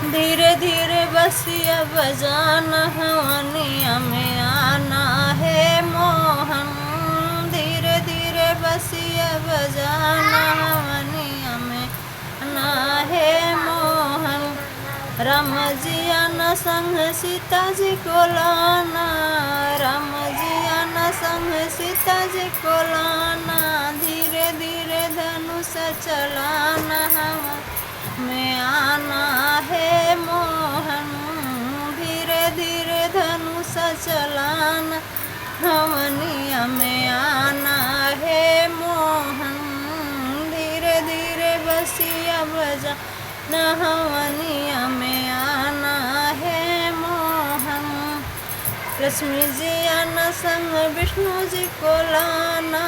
धीरे धीरे बसिया बजाना हवनिया में आना है मोहन। धीरे धीरे बसिया बजाना हवनिया में आना है मोहन। राम जी आना संग सीता जी को लाना, राम जी आना संग सीता जी को लाना। धीरे धीरे धनुष चलाना में आना है मोहन। धीरे धीरे धनुष चलाना हवनिया में आना है मोहन। धीरे धीरे बसिया बजा न हवनिया में आना है मोहन। लक्ष्मी जी आना संग विष्णु जी को लाना,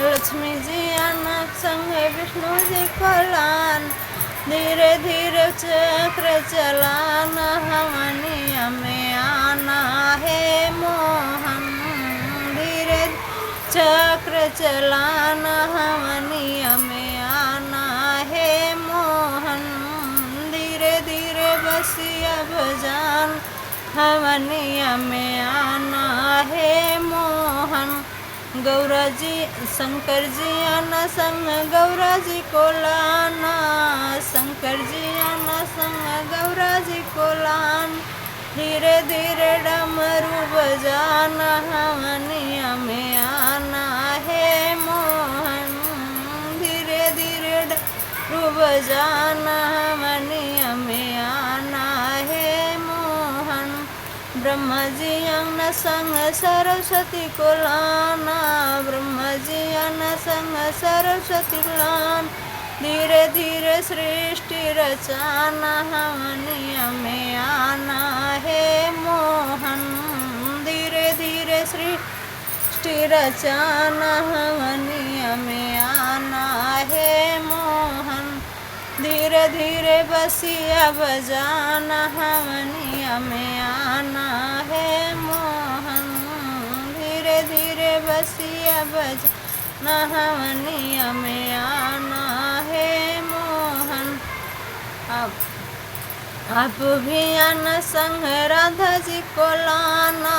लक्ष्मी जी आना संग विष्णु जी को लाना। धीरे धीरे चक्र चलाना हवनिया में आना है मोहन। धीरे चक्र चलाना हवनिया में आना है मोहन। धीरे धीरे बसिया बजान हवनिया में आना है मोहन। गौरा जी शंकर जी आना संग गौरा जी को लाना, शंकर जी आना संग गौरा जी को लाना। धीरे धीरे डमरू बजाना हवनिया में आना है मोहन। धीरे धीरे डमरू बजाना हवनिया में आना है मोहन। ब्रह्मा जी आना संग सरस्वती को लाना, ब्रह्मा जी आना संग सरस्वती को लाना। धीरे धीरे सृष्टि रचाना हवनिया में आना है मोहन। धीरे धीरे सृष्टि रचाना हवनिया में आना है मोहन। धीरे धीरे बसिया बजाना हवनिया में आना है मोहन। धीरे धीरे बसिया बजाना हवनिया में आना है मोहन। आप भी आना संग राधा जी को लाना,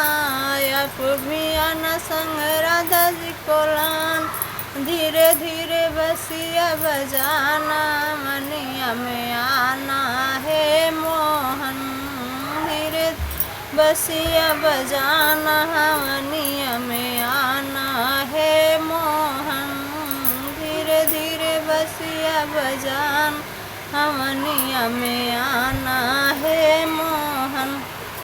आप भी आना संग राधा जी को लाना। धीरे धीरे बसिया बजाना हवनिया में आना है मोहन। धीरे बसिया बजाना हवनिया में आना है मोहन। धीरे धीरे बसिया बजाना हवनिया में आना